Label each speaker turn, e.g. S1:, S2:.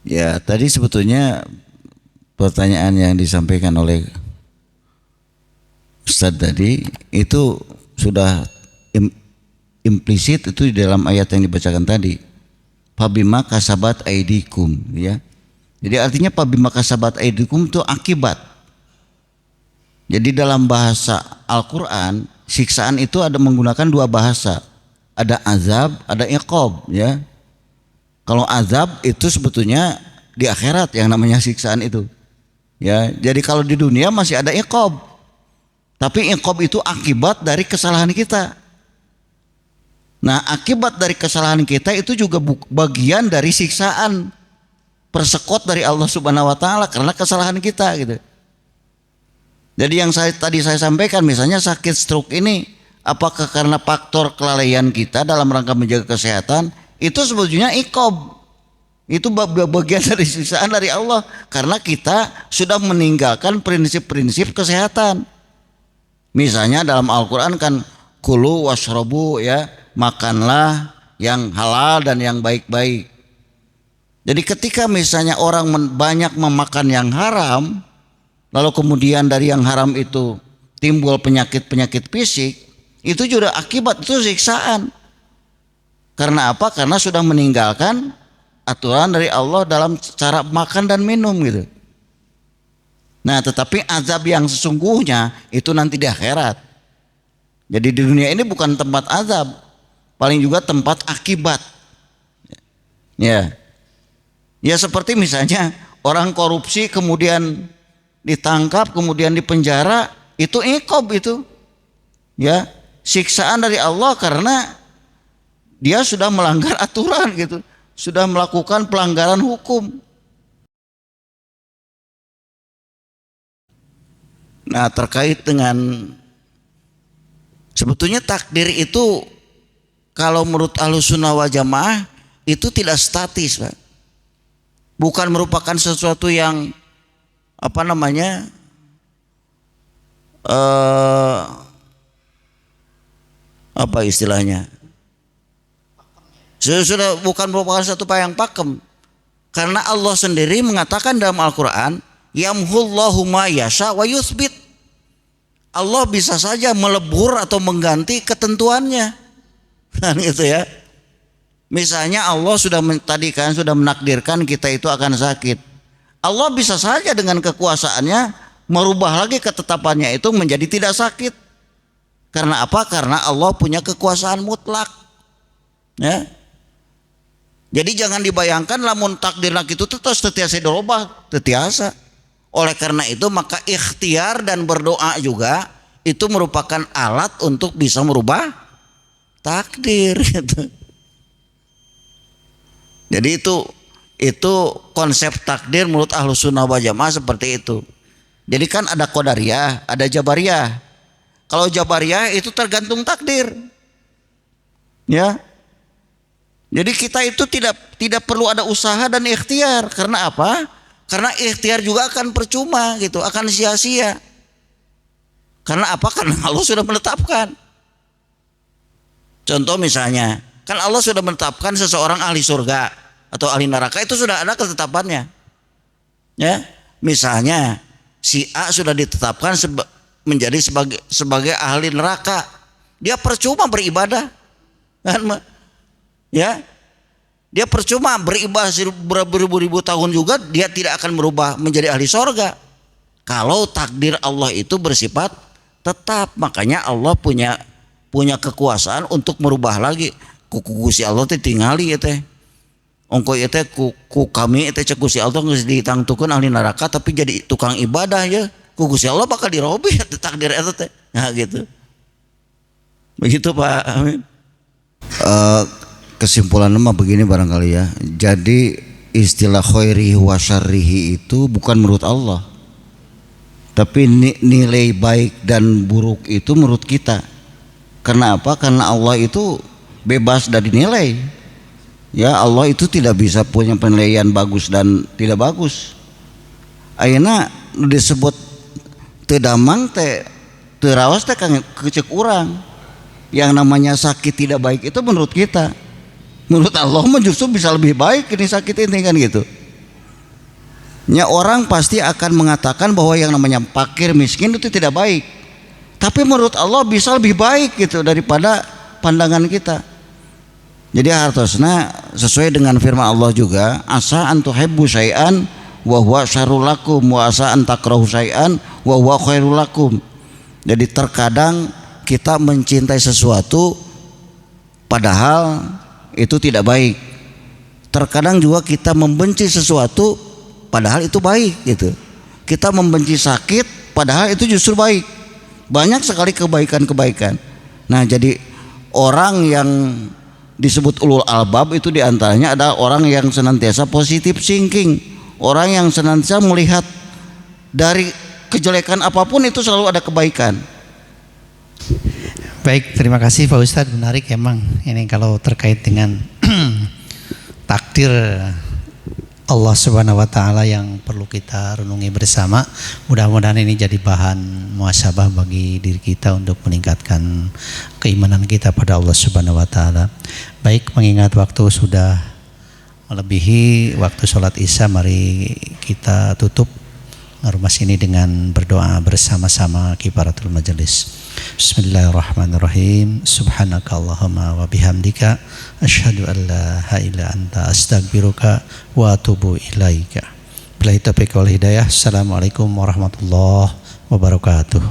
S1: Ya, tadi sebetulnya pertanyaan yang disampaikan oleh Ustadz tadi itu sudah implisit itu di dalam ayat yang dibacakan tadi. Fabima kasabat aidikum, ya. Jadi artinya fabima kasabat aidikum itu akibat. Jadi dalam bahasa Al-Qur'an, siksaan itu ada menggunakan dua bahasa. Ada azab, ada iqab, ya. Kalau azab itu sebetulnya di akhirat yang namanya siksaan itu. Ya, jadi kalau di dunia masih ada iqab. Tapi iqab itu akibat dari kesalahan kita. Nah, akibat dari kesalahan kita itu juga bagian dari siksaan persekot dari Allah Subhanahu wa taala karena kesalahan kita gitu. Jadi yang tadi saya sampaikan, misalnya sakit stroke ini apakah karena faktor kelalaian kita dalam rangka menjaga kesehatan, itu sebetulnya iqab. Itu bagian dari siksaan dari Allah karena kita sudah meninggalkan prinsip-prinsip kesehatan. Misalnya dalam Al-Qur'an kan kulu washrabu, ya, makanlah yang halal dan yang baik-baik. Jadi ketika misalnya orang banyak memakan yang haram, lalu kemudian dari yang haram itu timbul penyakit-penyakit fisik, itu juga akibat, itu siksaan. Karena apa? Karena sudah meninggalkan aturan dari Allah dalam cara makan dan minum gitu. Nah, tetapi azab yang sesungguhnya itu nanti di akhirat. Jadi di dunia ini bukan tempat azab, paling juga tempat akibat. Ya. Ya seperti misalnya orang korupsi kemudian ditangkap, kemudian dipenjara, itu iqab itu. Ya, siksaan dari Allah karena dia sudah melanggar aturan gitu, sudah melakukan pelanggaran hukum. Nah, terkait dengan sebetulnya takdir itu kalau menurut Ahlussunnah wal Jamaah itu tidak statis, Pak. Bukan merupakan sesuatu yang apa namanya apa istilahnya, sudah bukan merupakan satu yang pakem, karena Allah sendiri mengatakan dalam Al-Quran, yamhullahu ma yasha wa yuthbit. Allah bisa saja melebur atau mengganti ketentuannya, kan gitu ya. Misalnya Allah sudah tadi kan sudah menakdirkan kita itu akan sakit. Allah bisa saja dengan kekuasaannya merubah lagi ketetapannya itu menjadi tidak sakit. Karena apa? Karena Allah punya kekuasaan mutlak. Ya. Jadi jangan dibayangkan lamun takdirna itu terus tetiasa dirubah, tetiasa. Oleh karena itu maka ikhtiar dan berdoa juga itu merupakan alat untuk bisa merubah takdir gitu. Jadi itu konsep takdir menurut Ahlussunnah wal Jamaah seperti itu. Jadi kan ada Qadariyah, ada Jabariyah. Kalau Jabariyah itu tergantung takdir. Ya. Jadi kita itu tidak perlu ada usaha dan ikhtiar. Karena apa? Karena ikhtiar juga akan percuma gitu, akan sia-sia. Karena apa? Karena Allah sudah menetapkan. Contoh misalnya, kan Allah sudah menetapkan seseorang ahli surga atau ahli neraka, itu sudah ada ketetapannya. Ya, misalnya si A sudah ditetapkan menjadi sebagai ahli neraka, dia percuma beribadah, kan? Ya, dia percuma beribadah beribu-ribu tahun juga, dia tidak akan berubah menjadi ahli surga. Kalau takdir Allah itu bersifat tetap, makanya Allah punya kekuasaan untuk merubah lagi. Kuku si Allah teh tingali ya teh. Ongko ya teh ku kami teh cek si Allah geus ditangtukeun ahli neraka tapi jadi tukang ibadah ya. Kuku si Allah bakal dirobih takdir eta teh. Nah gitu. Begitu Pak Amin. Kesimpulan mah begini barangkali ya. Jadi istilah khairihi wa syarrihi itu bukan menurut Allah. Tapi nilai baik dan buruk itu menurut kita. Karena apa? Karena Allah itu bebas dari nilai. Ya, Allah itu tidak bisa punya penilaian bagus dan tidak bagus. Ayeuna disebut teu damang teh teu raos teh kecek urang. Yang namanya sakit tidak baik itu menurut kita. Menurut Allah mah justru bisa lebih baik ini sakit ini kan gitu. orang pasti akan mengatakan bahwa yang namanya fakir miskin itu tidak baik. Tapi menurut Allah bisa lebih baik gitu daripada pandangan kita. Jadi hartosna sesuai dengan firman Allah juga, asa an tuhibbu syai'an wa huwa syarrul lakum wa asa an takrahu syai'an wa huwa khairul lakum. Jadi terkadang kita mencintai sesuatu padahal itu tidak baik. Terkadang juga kita membenci sesuatu padahal itu baik gitu. Kita membenci sakit padahal itu justru baik. Banyak sekali kebaikan-kebaikan. Nah, jadi orang yang disebut ulul albab itu diantaranya adalah orang yang senantiasa positive thinking, orang yang senantiasa melihat dari kejelekan apapun itu selalu ada kebaikan.
S2: Baik, terima kasih Pak Ustadz, menarik emang ini kalau terkait dengan takdir Allah Subhanahu wa taala yang perlu kita renungi bersama. Mudah-mudahan ini jadi bahan muhasabah bagi diri kita untuk meningkatkan keimanan kita pada Allah Subhanahu wa taala. Baik, mengingat waktu sudah melebihi waktu sholat Isya, mari kita tutup rumah ini dengan berdoa bersama-sama kifaratul majelis. Bismillahirrahmanirrahim. Subhanaka Allahumma wa bihamdika asyhadu an la ilaha illa anta astaghfiruka wa atubu ilaika. Billahi taufiq wal hidayah. Assalamualaikum warahmatullahi wabarakatuh.